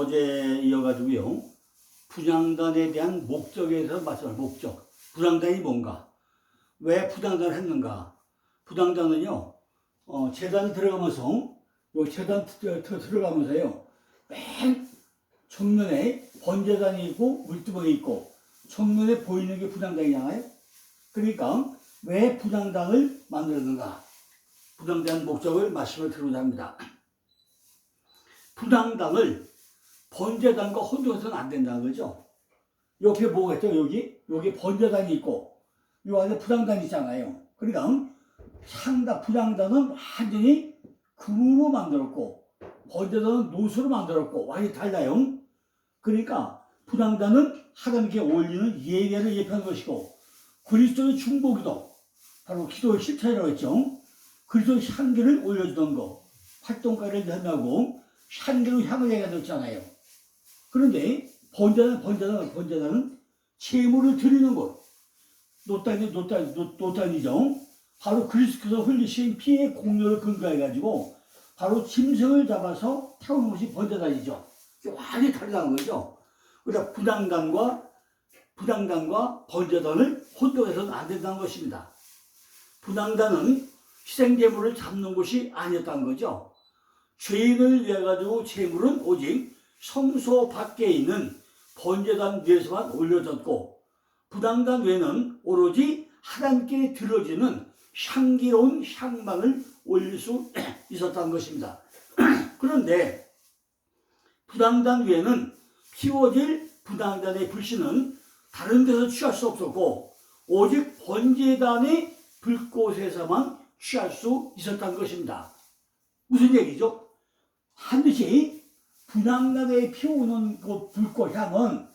어제 이어가지고요. 분향단에 대한 목적에 대해서 말씀을 목적. 분향단이 뭔가? 왜 분향단을 했는가? 분향단은요, 재단 들어가면서, 요 재단 들어가면서요, 맨 정면에 번제단이 있고, 물두멍이 있고, 정면에 보이는 게 분향단이잖아요? 그러니까, 왜 분향단을 만들었는가? 분향단 목적을 말씀을 드리고자 합니다. 분향단을 번제단과 혼동해서는 안 된다는 거죠. 옆에 뭐가 있죠? 여기 번제단이 있고, 요 안에 분향단이 있잖아요. 그러니까, 분향단은 완전히 금으로 만들었고, 번제단은 노수로 만들었고, 완전히 달라요. 그러니까, 분향단은 하나님께 올리는 예배를 예표하는 것이고, 그리스도의 중보기도, 바로 기도의 실천이라고 했죠. 그리스도의 향기를 올려주던 거, 활동가를 연하고, 향기로 향을 얘기하셨잖아요. 그런데 번제단은 제물을 드리는 곳, 노단이죠. 바로 그리스도께서 흘리신 피의 공로를 근거해가지고 바로 짐승을 잡아서 태우는 것이 번제단이죠. 완전히 다르다는 거죠. 그러니까 분향단과 번제단을 혼동해서는 안 된다는 것입니다. 분향단은 희생제물을 잡는 곳이 아니었다는 거죠. 죄인을 위해 가지고 제물은 오직 성소 밖에 있는 번제단 위에서만 올려졌고, 분향단 외에는 오로지 하나님께 들어지는 향기로운 향망을 올릴 수 있었다는 것입니다. 그런데 분향단 외에는 피워질 분향단의 불씨는 다른 데서 취할 수 없었고, 오직 번제단의 불꽃에서만 취할 수 있었다는 것입니다. 무슨 얘기죠? 반드시 분향단에 피우는 그 불꽃 향은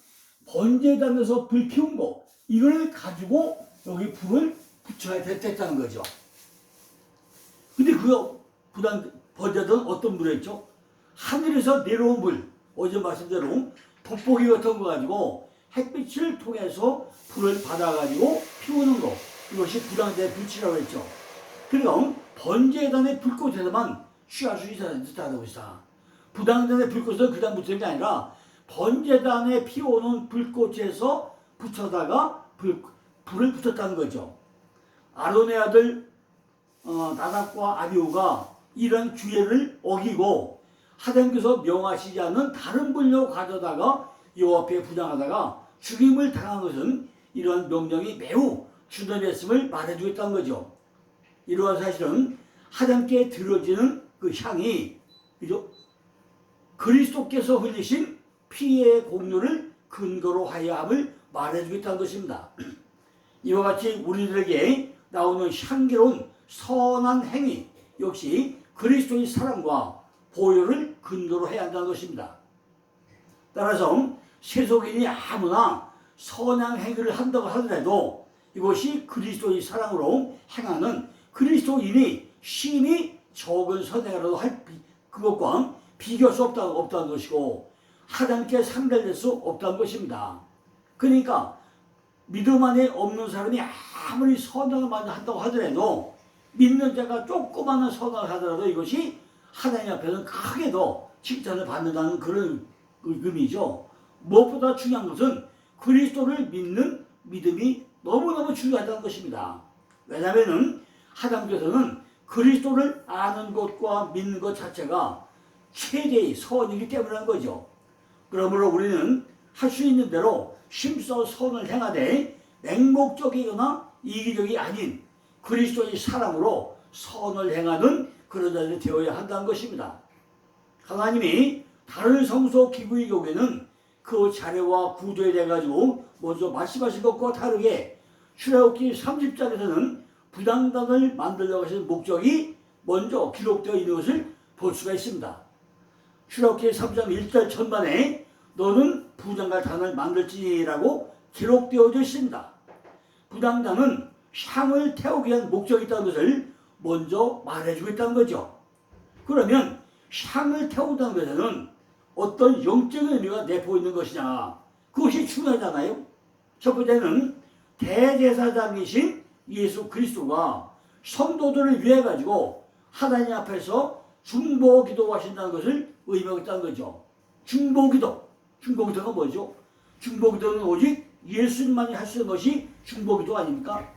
번제단에서 불 피운 거, 이걸 가지고 여기 불을 붙여야 됐다는 거죠. 근데 번제단은 어떤 불이었죠? 하늘에서 내려온 불, 어제 말씀대로 돋보기 같은 거 가지고 햇빛을 통해서 불을 받아가지고 피우는 거, 이것이 분향단의 불치라고 했죠. 그러니까 번제단의 불꽃에서만 취할 수 있다는 것이다. 분향단의 불꽃은 그냥 붙이는 게 아니라 번제단에 피워오는 불꽃에서 붙여다가 불을 붙였다는 거죠. 아론의 아들 나답과 아비후가 이런 규례를 어기고 하나님께서 명하시지 않은 다른 불로 가져다가 여호와 앞에 분향하다가 죽임을 당한 것은 이러한 명령이 매우 중요했음을 말해주겠다는 거죠. 이러한 사실은 하나님께 들어지는 그 향이, 그죠? 그리스도께서 흘리신 피의 공로를 근거로 하여 함을 말해주겠다는 것입니다. 이와 같이 우리들에게 나오는 향기로운 선한 행위 역시 그리스도의 사랑과 보혈을 근거로 해야 한다는 것입니다. 따라서 세속인이 아무나 선한 행위를 한다고 하더라도 이것이 그리스도의 사랑으로 행하는 그리스도인이 심히 적은 선행이라도 할 그것과 비교할 수 없다는 것이고 하나님께 상대될 수 없다는 것입니다. 그러니까 믿음 안에 없는 사람이 아무리 선행을 많이 한다고 하더라도 믿는 자가 조그마한 선행을 하더라도 이것이 하나님 앞에서는 크게 더 칭찬을 받는다는 그런 의미죠. 무엇보다 중요한 것은 그리스도를 믿는 믿음이 너무너무 중요하다는 것입니다. 왜냐하면 하나님께서는 그리스도를 아는 것과 믿는 것 자체가 최대의 선이기 때문이라는 거죠. 그러므로 우리는 할 수 있는 대로 힘써 선을 행하되 맹목적이거나 이기적이 아닌 그리스도의 사랑으로 선을 행하는 그런 자들이 되어야 한다는 것입니다. 하나님이 다른 성소 기구의 경우에는 그 자료와 구조에 대해 가지고 먼저 말씀하신 것과 다르게 출애굽기 30장에서는 분향단을 만들려고 하신 목적이 먼저 기록되어 있는 것을 볼 수가 있습니다. 출애굽기 3장 1절 전반에 너는 분향단을 만들지라고 기록되어져 있습니다. 분향단은 향을 태우기 위한 목적이 있다는 것을 먼저 말해주고 있다는 거죠. 그러면 향을 태운다는 것에는 어떤 영적인 의미가 내포 있는 것이냐, 그것이 중요하잖아요. 첫 번째는 대제사장이신 예수 그리스도가 성도들을 위해 가지고 하나님 앞에서 중보 기도하신다는 것을 의미하고 있다는 거죠. 중보기도. 중보기도가 뭐죠? 중보기도는 오직 예수님만이 할 수 있는 것이 중보기도 아닙니까?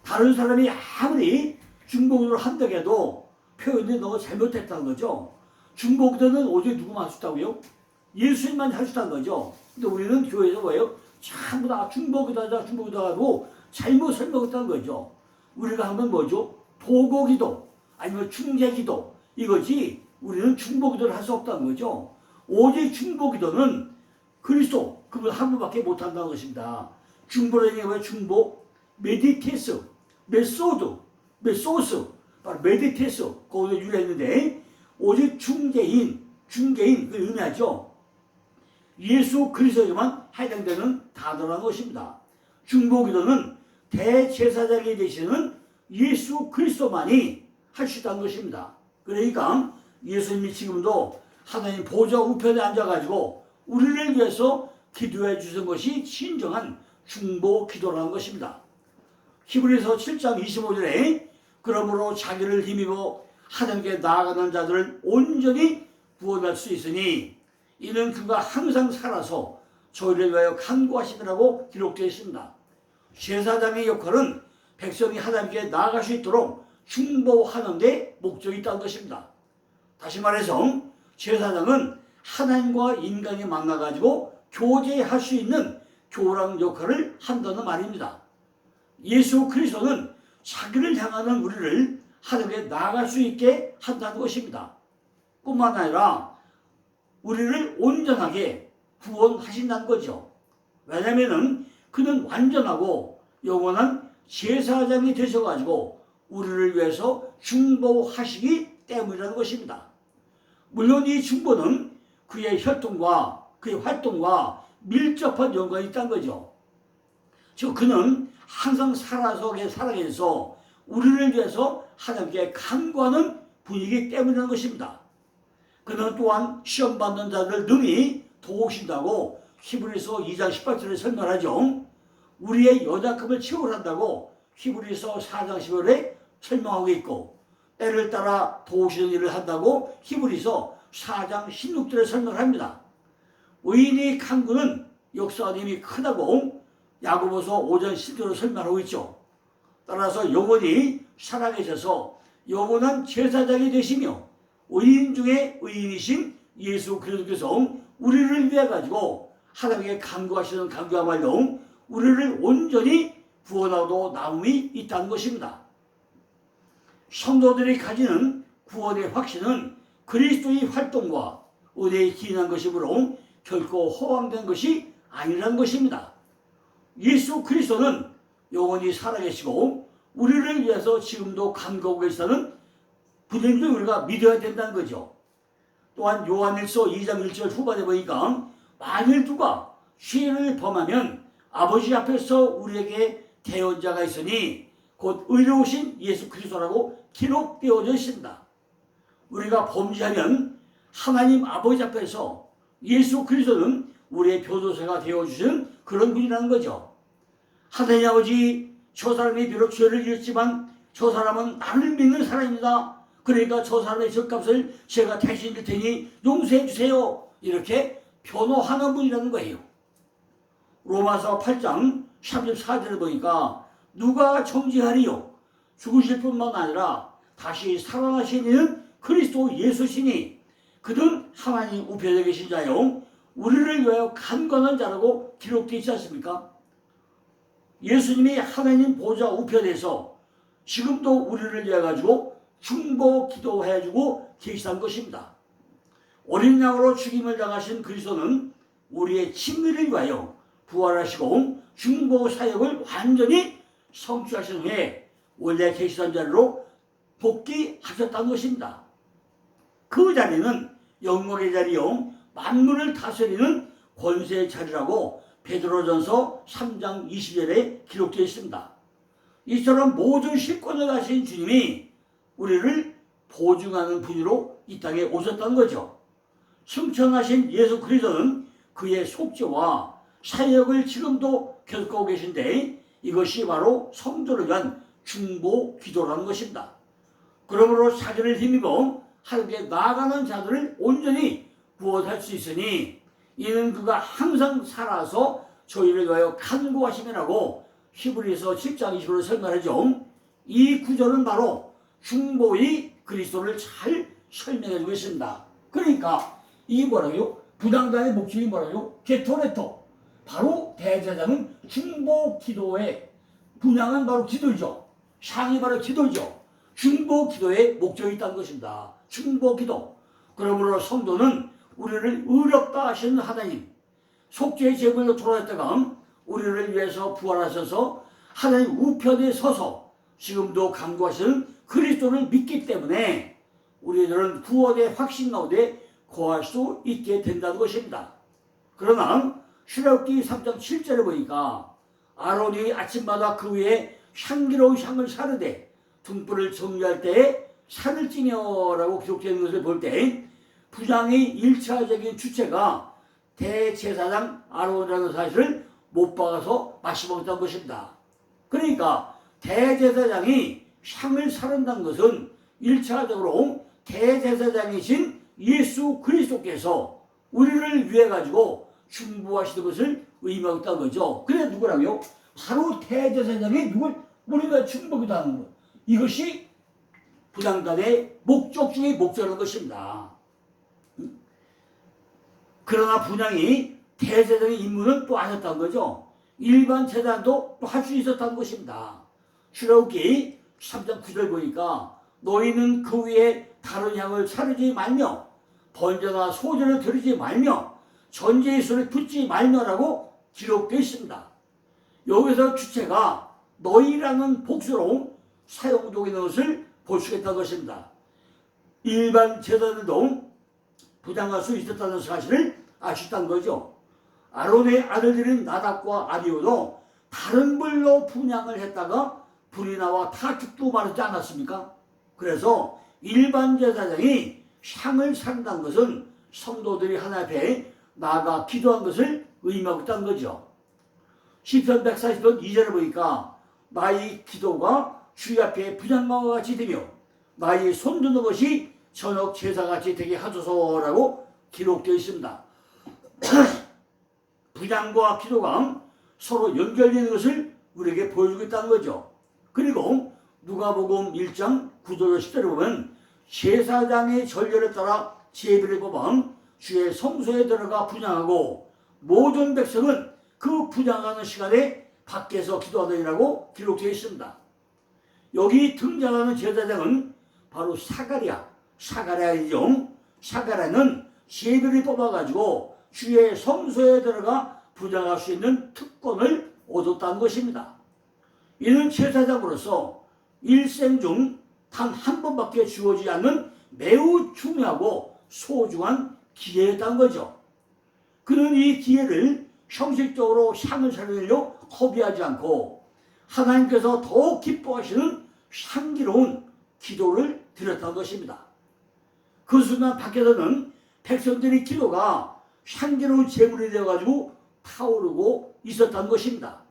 다른 사람이 아무리 중보기도를 한다고 해도 표현이 너무 잘못했다는 거죠. 중보기도는 오직 누구만 할 수 있다고요? 예수님만 할 수 있다는 거죠. 근데 우리는 교회에서 뭐예요? 전부 다 중보기도하자 중보기도 하고 잘못 설명했다는 거죠. 우리가 하면 뭐죠? 도고기도 아니면 중재기도 이것이 우리는 중보기도를 할 수 없다는 거죠. 오직 중보기도는 그리스도 그분 한 분밖에 못한다는 것입니다. 중보라는 게 뭐예요? 중보, 메디테스, 메소스 바로 메디테스 거기서 유래했는데 오직 중개인 그 의미하죠. 예수 그리스도에게만 해당되는 단어라는 것입니다. 중보기도는 대제사장이 되시는 예수 그리스도만이 할 수 있다는 것입니다. 그러니까 예수님이 지금도 하나님 보좌 우편에 앉아가지고 우리를 위해서 기도해 주신 것이 진정한 중보 기도라는 것입니다. 히브리서 7장 25절에 그러므로 자기를 힘입어 하나님께 나아가는 자들을 온전히 구원할 수 있으니 이는 그가 항상 살아서 저희를 위하여 간구하시더라고 기록되어 있습니다. 제사장의 역할은 백성이 하나님께 나아갈 수 있도록 중보하는 데 목적이 있다는 것입니다. 다시 말해서 제사장은 하나님과 인간이 만나가지고 교제할 수 있는 교랑 역할을 한다는 말입니다. 예수 그리스도는 자기를 향하는 우리를 하나님께 나아갈 수 있게 한다는 것입니다. 뿐만 아니라 우리를 온전하게 구원하신다는 거죠. 왜냐하면 그는 완전하고 영원한 제사장이 되셔가지고 우리를 위해서 중보하시기 때문이라는 것입니다. 물론 이 중보는 그의 혈통과 그의 활동과 밀접한 연관이 있다는 거죠. 즉 그는 항상 살아계셔서 우리를 위해서 하나님께 간구하는 분이기 때문이라는 것입니다. 그는 또한 시험받는 자들 능히 도우신다고 히브리서 2장 18절에 설명하죠. 우리의 연약함을 채우란다고 히브리서 4장 10절에 설명하고 있고 때를 따라 도우시는 일을 한다고 히브리서 4장 16절에 설명합니다. 의인의 간구는 역사가 힘이 크다고 야고보서 5장 10절로 설명하고 있죠. 따라서 영원히 살아계셔서 영원한 제사장이 되시며 의인 중에 의인이신 예수 그리스도께서 우리를 위해 가지고 하나님께 간구하시는 간구야말로 우리를 온전히 구원하고 남음이 있다는 것입니다. 성도들이 가지는 구원의 확신은 그리스도의 활동과 은혜에 기인한 것이므로 결코 허황된 것이 아니라는 것입니다. 예수 그리스도는 영원히 살아계시고 우리를 위해서 지금도 간구하고 계시다는 분명히 우리가 믿어야 된다는 거죠. 또한 요한일서 2장 1절 후반에 보니까 만일 누가 죄를 범하면 아버지 앞에서 우리에게 대언자가 있으니 곧 의로우신 예수 그리스도라고 기록되어져 있습니다. 우리가 범죄하면 하나님 아버지 앞에서 예수 그리스도는 우리의 교도소가 되어주신 그런 분이라는 거죠. 하나님 아버지, 저 사람이 비록 죄를 지었지만 저 사람은 나를 믿는 사람입니다. 그러니까 저 사람의 죗값을 제가 대신 줄 테니 용서해 주세요. 이렇게 변호하는 분이라는 거예요. 로마서 8장 34절을 보니까 누가 정죄하리요? 죽으실 뿐만 아니라 다시 살아나신 이는 그리스도 예수시니 그는 하나님 우편에 계신 자요 우리를 위하여 간구하는 자라고 기록되어 있지 않습니까? 예수님이 하나님 보좌 우편에서 지금도 우리를 위해 가지고 중보 기도해주고 계시다는 것입니다. 어린 양으로 죽임을 당하신 그리스도는 우리의 친밀을 위하여 부활하시고 중보 사역을 완전히 성취하신 후에 원래 계시던 자리로 복귀하셨다는 것입니다. 그 자리는 영광의 자리요 만물을 다스리는 권세의 자리라고 베드로전서 3장 20절에 기록되어 있습니다. 이처럼 모든 실권을 가진 주님이 우리를 보증하는 분으로 이 땅에 오셨다는 거죠. 승천하신 예수 그리스도는 그의 속죄와 사역을 지금도 겪고 계신데 이것이 바로 성도를 위한 중보 기도라는 것입니다. 그러므로 자기를 힘입어 하나님께 나아가는 자들을 온전히 구원할 수 있으니 이는 그가 항상 살아서 저희를 위하여 간구하시면하고 히브리서 7장 20절로 설명하죠. 이 구절은 바로 중보의 그리스도를 잘 설명해 주고 있습니다. 그러니까 이 뭐라고요? 부당단의 목적이 뭐라고요? 게토레토. 바로 대제사장은 중보 기도의 분양은 바로 기도죠. 상이 바로 기도죠. 중보 기도의 목적이 있다는 것입니다. 중보 기도. 그러므로 성도는 우리를 의롭다 하시는 하나님, 속죄의 제물로 돌아왔다가 우리를 위해서 부활하셔서 하나님 우편에 서서 지금도 간구하시는 그리스도를 믿기 때문에 우리들은 구원의 확신 가운데 거할 수 있게 된다는 것입니다. 그러나 출애굽기 3장 7절에 보니까 아론이 아침마다 그 위에 향기로운 향을 사르되 등불을 정리할 때에 산을 찌며라고 기록되어 있는 것을 볼 때 분향의 1차적인 주체가 대제사장 아론이라는 사실을 못 박아서 마시먹었다는 것입니다. 그러니까 대제사장이 향을 사른다는 것은 1차적으로 대제사장이신 예수 그리스도께서 우리를 위해 가지고 중보하시는 것을 의미하고 있다는 거죠. 그래 누구라고요? 바로 대제사장이 누굴 우리가 중보기도 하는 것. 이것이 분향단의 목적 중의 목적인 것입니다. 그러나 분향이 대제사장의 임무는 또 아니었다는 거죠. 일반 제사도 또 할 수 있었다는 것입니다. 출애굽기 3장 9절 보니까 너희는 그 위에 다른 향을 사르지 말며 번제나 소제를 드리지 말며 전제의 손을 붙지 말며라고 기록되어 있습니다. 여기서 주체가 너희라는 복수로 사용되고 있는 것을 볼 수 있다는 것입니다. 일반 제사들도 부당할 수 있었다는 사실을 알 수 있다는 거죠. 아론의 아들들인 나답과 아비후도 다른 불로 분향을 했다가 불이 나와 다 죽고 말하지 않았습니까? 그래서 일반 제사장이 향을 산다는 것은 성도들이 하나님 앞에 나아가 기도한 것을 의미하고 있다는 거죠. 시편 140편 2절에 보니까 나의 기도가 주의 앞에 분향과 같이 되며 나의 손드는 것이 저녁 제사같이 되게 하소서라고 기록되어 있습니다. 분향과 기도가 서로 연결되는 것을 우리에게 보여주고 있다는 거죠. 그리고 누가복음 1장 9절 10절에 보면 제사장의 전례를 따라 제비를 뽑아 주의 성소에 들어가 분향하고 모든 백성은 그 분향하는 시간에 밖에서 기도하더니라고 기록되어 있습니다. 여기 등장하는 제사장은 바로 사가랴이죠. 사가랴는 제비를 뽑아가지고 주의 성소에 들어가 분향할 수 있는 특권을 얻었다는 것입니다. 이는 제사장으로서 일생 중 단 한 번밖에 주어지지 않는 매우 중요하고 소중한 기회였다는 거죠. 그는 이 기회를 형식적으로 향을 사르려 허비하지 않고 하나님께서 더욱 기뻐하시는 향기로운 기도를 드렸다는 것입니다. 그 순간 밖에서는 백성들의 기도가 향기로운 제물이 되어가지고 타오르고 있었다는 것입니다.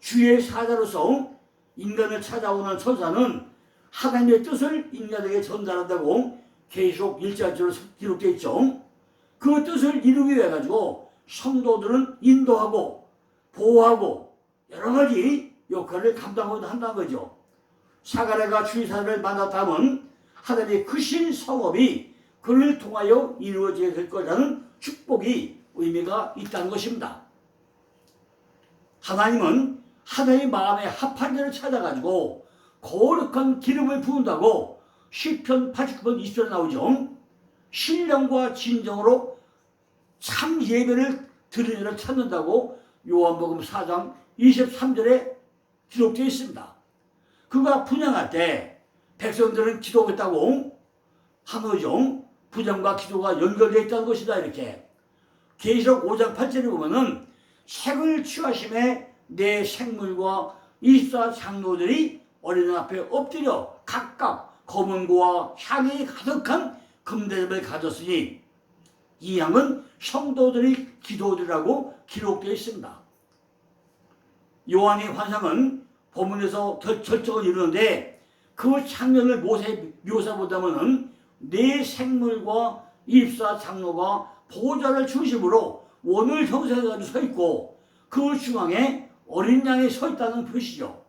주의 사자로서 인간을 찾아오는 천사는 하나님의 뜻을 인간에게 전달한다고 계시록 1장으로 기록되어 있죠. 그 뜻을 이루기 위해 가지고 성도들은 인도하고 보호하고 여러 가지 역할을 감당하고 한다는 거죠. 사가랴가 주의 사자를 만났다면 하나님의 크신 성업이 그를 통하여 이루어져야 될 거라는 축복이 의미가 있다는 것입니다. 하나님은 하나님의 마음에 합한 자를 찾아가지고 거룩한 기름을 부은다고 시편 89편 20절에 나오죠. 신령과 진정으로 참 예배를 드리는 자를 찾는다고 요한복음 4장 23절에 기록되어 있습니다. 그가 분향할 때 백성들은 기도했다고 한 거죠. 분향과 기도가 연결되어 있다는 것이다 이렇게. 계시록 5장 8절에 보면은 색을 취하심에 내 생물과 24장로들이 어린애 앞에 엎드려 각각 검은 고와 향이 가득한 금대접을 가졌으니 이 양은 성도들의 기도들이라고 기록되어 있습니다. 요한의 환상은 본문에서 결정을 이루는데 그 장면을 묘사보다는 네 생물과 입사 장로가 보좌를 중심으로 원을 형성해가지고 서 있고 그 중앙에 어린 양이 서 있다는 표시죠.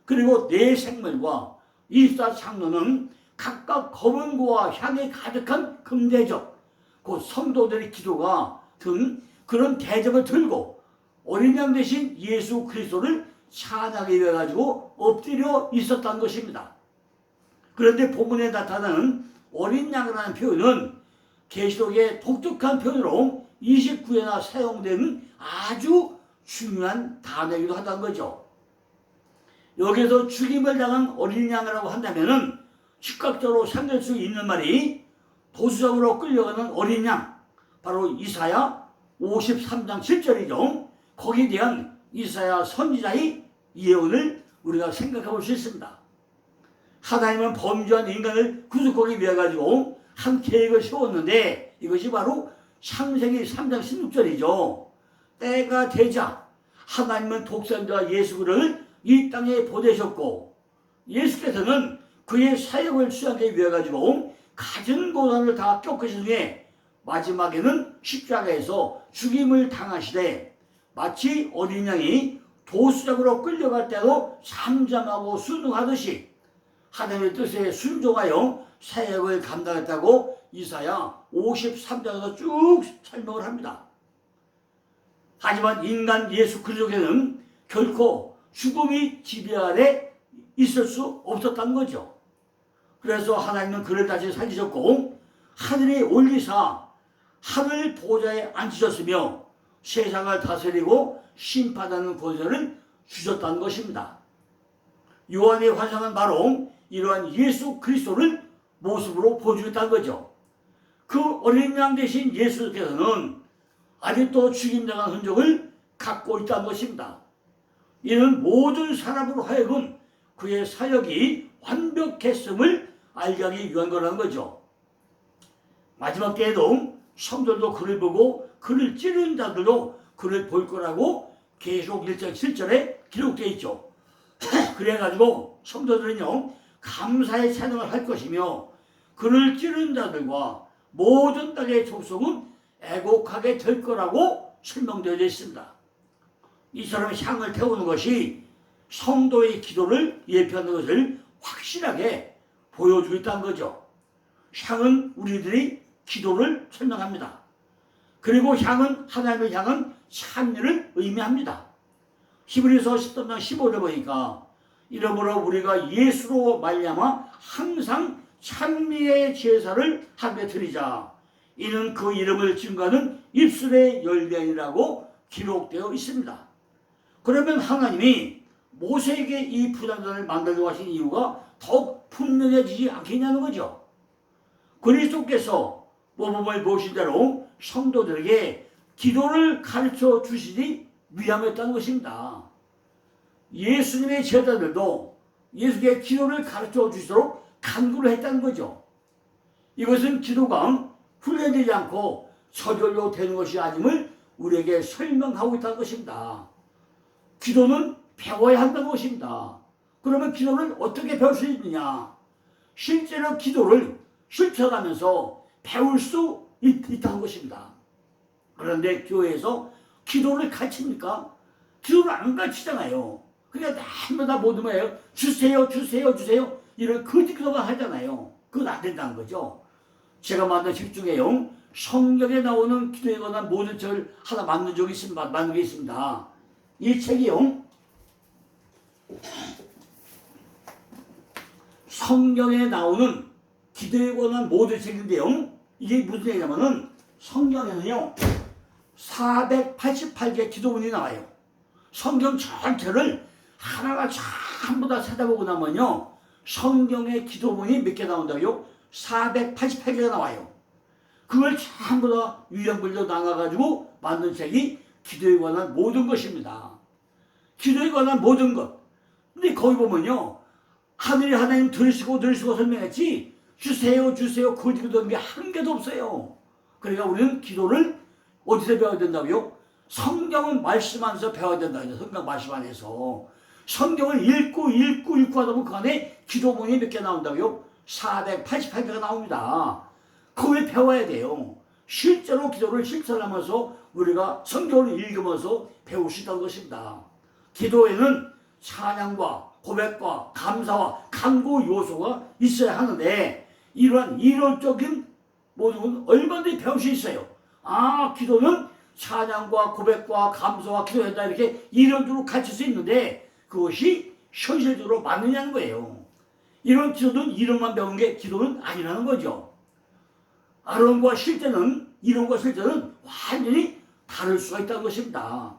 그리고 네 생물과 입사 장로는 각각 검은 고와 향이 가득한 금대접, 곧 성도들의 기도가 든 그런 대접을 들고 어린 양 대신 예수 그리스도를 찬양하기 위해 가지고 엎드려 있었다는 것입니다. 그런데 본문에 나타나는 어린 양이라는 표현은 계시록의 독특한 표현으로 29회나 사용되는 아주 중요한 단어이기도 하다는 거죠. 여기서 죽임을 당한 어린 양이라고 한다면은 즉각적으로 생길 수 있는 말이 도수적으로 끌려가는 어린 양, 바로 이사야 53장 7절이죠. 거기에 대한 이사야 선지자의 예언을 우리가 생각해 볼 수 있습니다. 하나님은 범죄한 인간을 구속하기 위해 가지고 한 계획을 세웠는데 이것이 바로 창세기 3장 16절이죠. 때가 되자 하나님은 독생자 예수 그리스도를 이 땅에 보내셨고 예수께서는 그의 사역을 수행하기 위해 가지고 갖은 고난을 다 겪으신 후에 마지막에는 십자가에서 죽임을 당하시되 마치 어린 양이 도수장으로 끌려갈 때도 잠잠하고 순응하듯이 하나님의 뜻에 순종하여 사역을 감당했다고 이사야 53장에서 쭉 설명을 합니다. 하지만 인간 예수 그리스도께서는 결코 죽음이 지배 아래 있을 수 없었다는 거죠. 그래서 하나님은 그를 다시 살리셨고 하늘에 올리사 하늘 보좌에 앉히셨으며 세상을 다스리고 심판하는 권세를 주셨다는 것입니다. 요한의 환상은 바로 이러한 예수 그리스도를 모습으로 보여주겠다는 거죠. 그 어린 양 대신 예수께서는 아직도 죽임당한 흔적을 갖고 있다는 것입니다. 이는 모든 사람으로 하여금 그의 사역이 완벽했음을 알게 하기 위한 거라는 거죠. 마지막 때에도 성도들도 그를 보고 그를 찌르는 자들도 그를 볼 거라고 계시록 1장 7절에 기록되어 있죠. 그래가지고 성도들은요 감사의 찬양을 할 것이며 그를 찌르는 자들과 모든 땅의 족속은 애곡하게 될 거라고 설명되어 있습니다. 이처럼 향을 태우는 것이 성도의 기도를 예표하는 것을 확실하게 보여주고 있다는 거죠. 향은 우리들이 기도를 설명합니다. 그리고 향은 하나님을 향한 찬미를 의미합니다. 히브리서 13장 15절 보니까 이러므로 우리가 예수로 말미암아 항상 찬미의 제사를 하게 드리자. 이는 그 이름을 증거하는 입술의 열매이라고 기록되어 있습니다. 그러면 하나님이 모세에게 이 부장단을 만들려고 하신 이유가 더욱 분명해지지 않겠냐는 거죠. 그리스도께서 모범을 보신 대로 성도들에게 기도를 가르쳐 주시니 위함이었다는 것입니다. 예수님의 제자들도 예수께 기도를 가르쳐 주시도록 간구를 했다는 거죠. 이것은 기도가 훈련되지 않고 저절로 되는 것이 아님을 우리에게 설명하고 있다는 것입니다. 기도는 배워야 한다는 것입니다. 그러면 기도를 어떻게 배울 수 있느냐? 실제로 기도를 실천하면서 배울 수 있다는 것입니다. 그런데 교회에서 기도를 가르칩니까? 기도를 안 가르치잖아요. 그냥 날마다 모든 거예요. 주세요, 주세요, 주세요. 이런 거짓 기도만 하잖아요. 그건 안 된다는 거죠. 제가 만든 책 중에요. 성경에 나오는 기도에 관한 모든 책을 하나 만든 적이 있습니다. 만든 게 있습니다. 이 책이요. 성경에 나오는 기도에 관한 모든 책인데요. 이게 무슨 얘기냐면은 성경에는요. 488개 기도문이 나와요. 성경 전체를 하나가 전부 다 찾아보고 나면요. 성경의 기도문이 몇 개 나온다고요? 488개가 나와요. 그걸 전부 다 유형별로 나눠가지고 만든 책이 기도에 관한 모든 것입니다. 기도에 관한 모든 것. 근데 거기 보면요. 하늘이 하나님 들으시고 설명했지 주세요 주세요 그 기도하는 게 한 개도 없어요. 그러니까 우리는 기도를 어디서 배워야 된다고요? 성경은 말씀 안에서 배워야 된다고요. 성경 말씀 안에서. 성경을 읽고 하다 보면 그 안에 기도문이 몇 개 나온다고요? 488개가 나옵니다. 그걸 배워야 돼요. 실제로 기도를 실천하면서 우리가 성경을 읽으면서 배울 수 있다는 것입니다. 기도에는 찬양과 고백과 감사와 간구 요소가 있어야 하는데 이러한 이론적인 모든 건 얼마든지 배울 수 있어요. 아, 기도는 찬양과 고백과 감사와 기도한다 이렇게 이론적으로 가르칠 수 있는데 그것이 현실적으로 맞느냐는 거예요. 이런 기도는 이론만 배운 게 기도는 아니라는 거죠. 이론과 실제는 완전히 다를 수가 있다는 것입니다.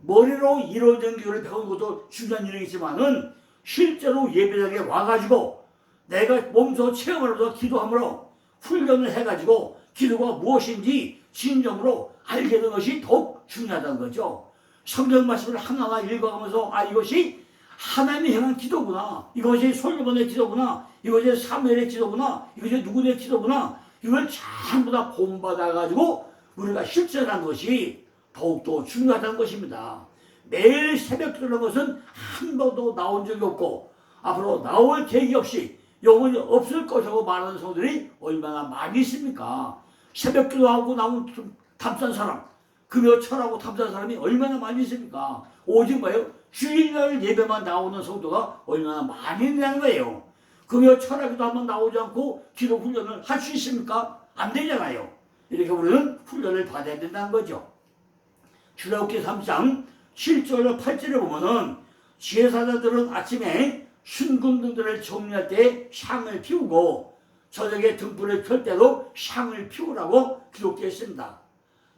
머리로 이론적인 기도를 배우는 것도 중요한 일이지만은 실제로 예배당에 와가지고 내가 몸소 체험하면서 기도함으로 훈련을 해가지고 기도가 무엇인지 진정으로 알게 되는 것이 더욱 중요하다는 거죠. 성경 말씀을 하나하나 읽어가면서 이것이 하나님이 향한 기도구나, 이것이 솔로몬의 기도구나, 이것이 사무엘의 기도구나, 이것이 누구의 기도구나, 이걸 전부 다 본받아가지고 우리가 실천하는 것이 더욱더 중요하다는 것입니다. 매일 새벽 기도하는 것은 한 번도 나온 적이 없고 앞으로 나올 계획이 없이 영원히 없을 것이라고 말하는 성도들이 얼마나 많이 있습니까? 새벽 기도하고 나온 탐산 사람, 금요 철하고 탐산 사람이 얼마나 많이 있습니까? 오직 뭐예요? 주일날 예배만 나오는 성도가 얼마나 많이 있냐는 거예요. 금요 철학기도 한번 나오지 않고 기도 훈련을 할 수 있습니까? 안 되잖아요. 이렇게 우리는 훈련을 받아야 된다는 거죠. 출애굽기 3장 7절로 8절에 보면은 제사장들은 아침에 순금등들을 정리할 때 향을 피우고 저녁에 등불을 켤 때도 향을 피우라고 기록되어 있습니다.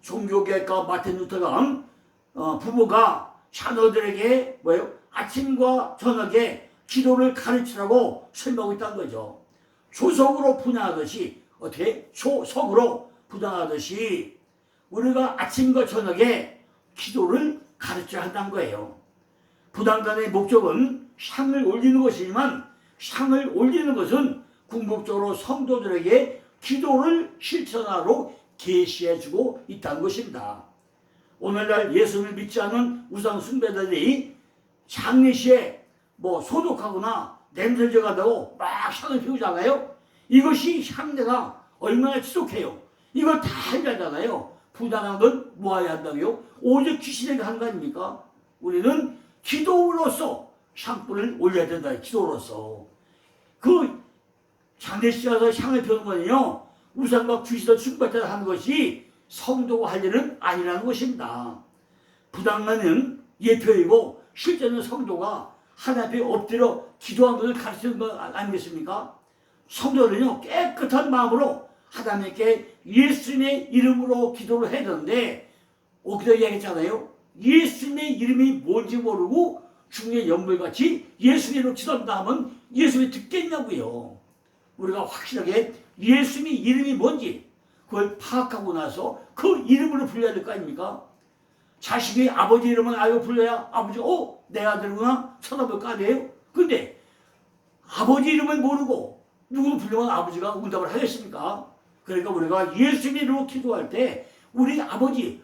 종교개혁가 마틴 루터가 부모가 자녀들에게 아침과 저녁에 기도를 가르치라고 설명하고 있다는 거죠. 조석으로 분양하듯이 어떻게 조석으로 분양하듯이 우리가 아침과 저녁에 기도를 가르쳐야 한다는 거예요. 부담단의 목적은 향을 올리는 것이지만 향을 올리는 것은 궁극적으로 성도들에게 기도를 실천하러 계시해주고 있다는 것입니다. 오늘날 예수를 믿지 않은 우상 숭배자들이 장례시에 소독하거나 냄새 가다고 막 향을 피우잖아요. 이것이 향내가 얼마나 지독해요. 이걸 다 알잖아요. 부당한 건 모아야 한다고요? 오직 귀신에게 하는 거 아닙니까? 우리는 기도로서 향불을 올려야 된다. 기도로서. 그 장례식 가서 향을 피우는 거는요, 우상과 귀신을 숭배자 하는 것이 성도가 할 일은 아니라는 것입니다. 부당만은 예표이고 실제는 성도가 하나님 앞에 엎드려 기도하는 것을 가르치는 것 아니겠습니까? 성도는요, 깨끗한 마음으로 하나님께 예수님의 이름으로 기도를 해야 되는데, 오기도 이야기했잖아요. 예수님의 이름이 뭔지 모르고 중에 연불같이 예수님으로 기도한다 하면 예수님이 듣겠냐고요. 우리가 확실하게 예수님의 이름이 뭔지 그걸 파악하고 나서 그 이름으로 불러야 될 거 아닙니까? 자식이 아버지 이름을 알고 불러야 아버지가 내 아들구나 쳐다볼 거 아니에요? 근데 아버지 이름을 모르고 누구를 부르면 아버지가 응답을 하겠습니까? 그러니까 우리가 예수님 이름으로 기도할 때 우리 아버지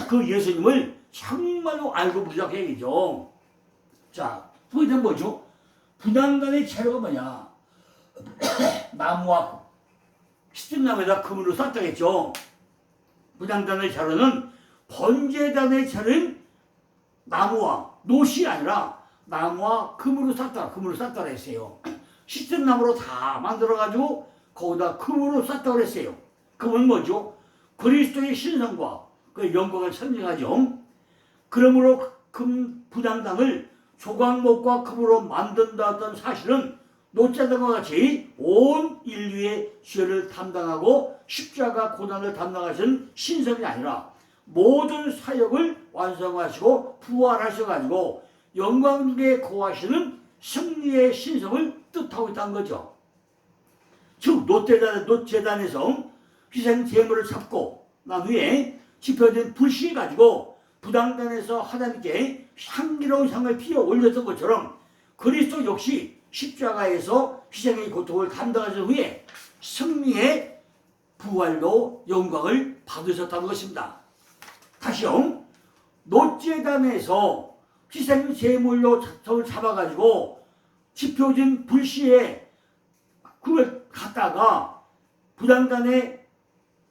그 예수님을 정말로 알고 부탁해야죠. 자, 두 번째는 뭐죠? 분향단의 재료가 뭐냐? 나무와 시든나무에다 금으로 쌌다고 했죠. 분향단의 재료는 번제단의 재료는 나무와 노시 아니라 나무와 금으로 쌌다고 했어요. 시든나무로 다 만들어가지고 거기다 금으로 쌌다고 했어요. 금은 뭐죠? 그리스도의 신성과 그 영광을 상징하죠. 그러므로 금 분향단을 조각목과 금으로 만든다던 사실은 노자단과 같이 온 인류의 죄를 담당하고 십자가 고난을 담당하신 신성이 아니라 모든 사역을 완성하시고 부활하셔가지고 영광에 거하시는 승리의 신성을 뜻하고 있다는 거죠. 즉 노제단에서 희생 제물을 잡고 난 후에 지펴진 불씨 가지고 분향단에서 하나님께 향기로운 향을 피워 올렸던 것처럼 그리스도 역시 십자가에서 희생의 고통을 감당하신 후에 승리의 부활로 영광을 받으셨다는 것입니다. 다시요, 노제단에서 희생 제물로 잡아가지고 지펴진 불씨에 그걸 갖다가 부장단에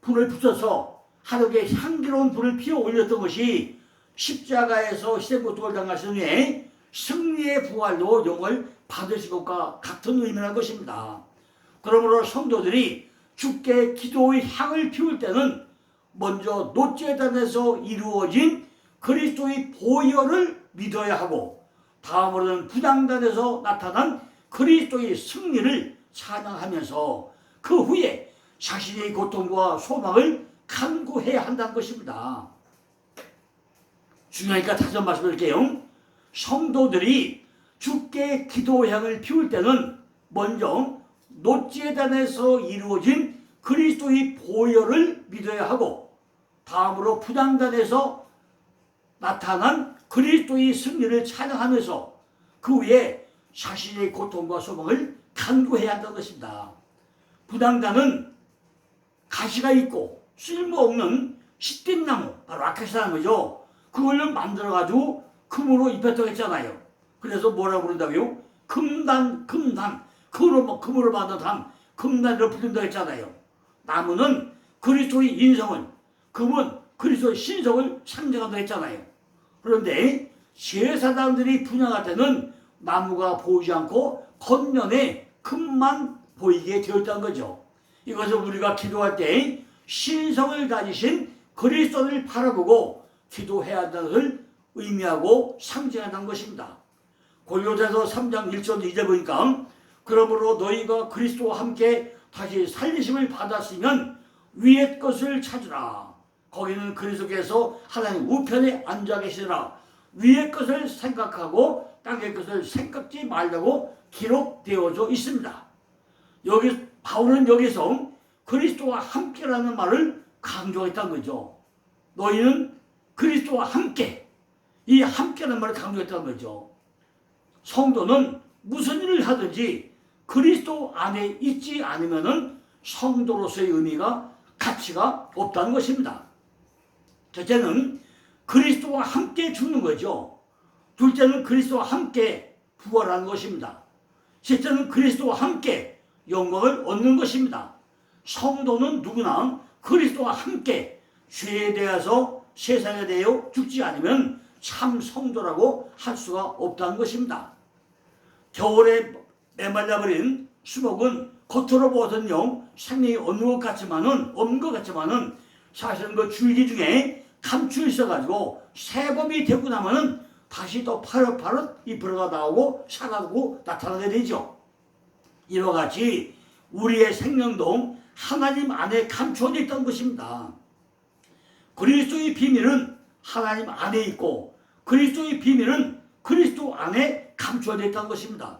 불을 붙여서 하늘에 향기로운 불을 피워 올렸던 것이 십자가에서 희생고통을 당하신 후에 승리의 부활로 영을 받으신 것과 같은 의미라는 것입니다. 그러므로 성도들이 주께 기도의 향을 피울 때는 먼저 노제단에서 이루어진 그리스도의 보혈을 믿어야 하고, 다음으로는 부장단에서 나타난 그리스도의 승리를 찬양하면서 그 후에 자신의 고통과 소망을 간구해야 한다는 것입니다. 중요하니까 다시 한번 말씀드릴게요. 성도들이 주께 기도향을 피울 때는 먼저 노제단에서 이루어진 그리스도의 보혈을 믿어야 하고, 다음으로 부장단에서 나타난 그리스도의 승리를 찬양하면서 그 후에 자신의 고통과 소망을 간구해야 한다는 것입니다. 부장단은 가시가 있고 쓸모없는 시띠나무, 바로 아카시아나무죠. 그걸로 만들어가지고 금으로 입혔다고 했잖아요. 그래서 뭐라고 부른다고요? 금단. 금으로 만든 단, 금단으로 부른다고 했잖아요. 나무는 그리스도의 인성을, 금은 그리스도의 신성을 상징한다고 했잖아요. 그런데 제사장들이 분향할 때는 나무가 보이지 않고 겉면에 금만 보이게 되어 있다는 거죠. 이것은 우리가 기도할 때 신성을 가지신 그리스도를 바라보고 기도해야 한다는 것을 의미하고 상징한다는 것입니다. 골로새서 3장 1절 2절 보니까, 그러므로 너희가 그리스도와 함께 다시 살리심을 받았으면 위의 것을 찾으라. 거기는 그리스도께서 하나님 우편에 앉아 계시더라. 위의 것을 생각하고 땅의 것을 생각지 말라고 기록되어져 있습니다. 바울은 여기서 그리스도와 함께라는 말을 강조했다는 거죠. 너희는 그리스도와 함께, 이 함께라는 말을 강조했다는 거죠. 성도는 무슨 일을 하든지 그리스도 안에 있지 않으면 성도로서의 의미가, 가치가 없다는 것입니다. 첫째는 그리스도와 함께 죽는 거죠. 둘째는 그리스도와 함께 부활하는 것입니다. 셋째는 그리스도와 함께 영광을 얻는 것입니다. 성도는 누구나 그리스도와 함께 죄에 대해서 세상에 대하여 죽지 않으면 참 성도라고 할 수가 없다는 것입니다. 겨울에 메말라버린 수목은 겉으로 보아서는요 생명이 없는 것 같지만은 사실은 그 줄기 중에 감추어 있어가지고 새봄이 되고 나면은 다시 또 파릇파릇 잎으로가 나오고 살아나고 나타나게 되죠. 이와 같이 우리의 생명도 하나님 안에 감추어져 있다는 것입니다. 그리스도의 비밀은 하나님 안에 있고, 그리스도의 비밀은 그리스도 안에 감추어져 있다는 것입니다.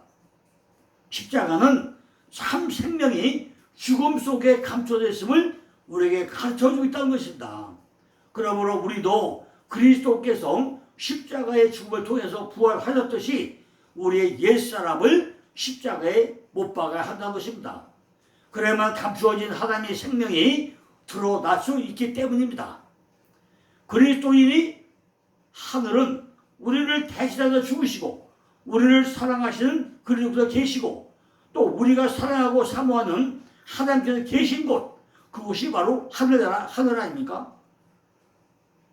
십자가는 참 생명이 죽음 속에 감춰져 있음을 우리에게 가르쳐주고 있다는 것입니다. 그러므로 우리도 그리스도께서 십자가의 죽음을 통해서 부활하셨듯이 우리의 옛사람을 십자가에 못 박아야 한다는 것입니다. 그래야만 감추어진 하나님의 생명이 드러날 수 있기 때문입니다. 그리스도인이 하늘은 우리를 대신하여 죽으시고 우리를 사랑하시는 그리스도께서 계시고, 또 우리가 사랑하고 사모하는 하나님께서 계신 곳, 그곳이 바로 하늘 아닙니까?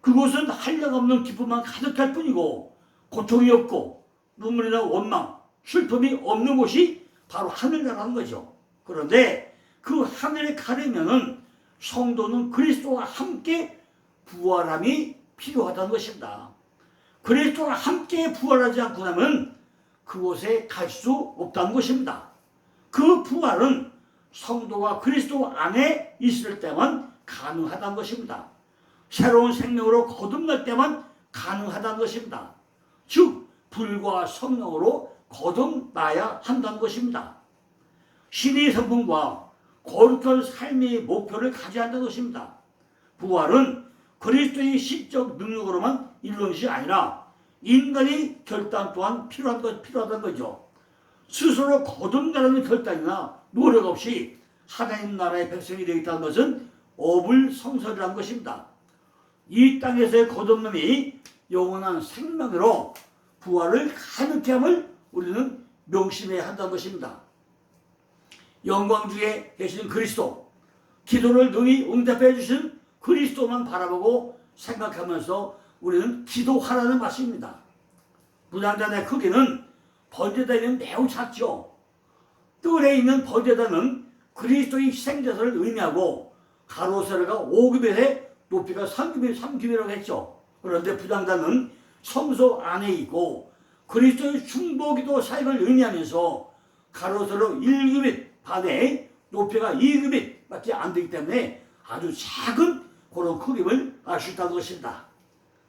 그곳은 한량 없는 기쁨만 가득할 뿐이고 고통이 없고 눈물이나 원망, 슬픔이 없는 곳이 바로 하늘나라는 거죠. 그런데 그 하늘에 가려면은 성도는 그리스도와 함께 부활함이 필요하다는 것입니다. 그리스도와 함께 부활하지 않고 나면 그곳에 갈 수 없다는 것입니다. 그 부활은 성도가 그리스도 안에 있을 때만 가능하다는 것입니다. 새로운 생명으로 거듭날 때만 가능하다는 것입니다. 즉 불과 성령으로 거듭나야 한다는 것입니다. 신의 성품과 거룩한 삶의 목표를 가져야 한다는 것입니다. 부활은 그리스도의 신적 능력으로만 이루어진 것이 아니라 인간의 결단 또한 필요하다는 거죠. 스스로 거듭나려는 결단이나 노력 없이 하나님 나라의 백성이 되겠다는 것은 어불성설이라는 것입니다. 이 땅에서의 거듭남이 영원한 생명으로 부활을 가능케 함을 우리는 명심해야 한다는 것입니다. 영광 중에 계시는 그리스도, 기도를 능히 응답해 주신 그리스도만 바라보고 생각하면서 우리는 기도하라는 말씀입니다. 분향단의 크기는 번제단에는 매우 작죠. 뜰에 있는 번제단은 그리스도의 희생자를 의미하고 가로 세로가 5규빗에 높이가 3규빗이라고 했죠. 그런데 분향단은 성소 안에 있고 그리스도의 중보기도 사역을 의미하면서 가로 세로 1규빗 반에 높이가 2규빗밖에 안 되기 때문에 아주 작은 그런 크기를 알 수 있다는 것입니다.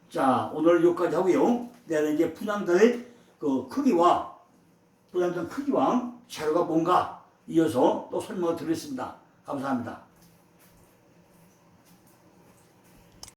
자, 오늘 여기까지 하고요. 내가 이제 분향단의 그 크기와 분향단 크기와 재료가 뭔가 이어서 또 설명을 드리겠습니다. 감사합니다.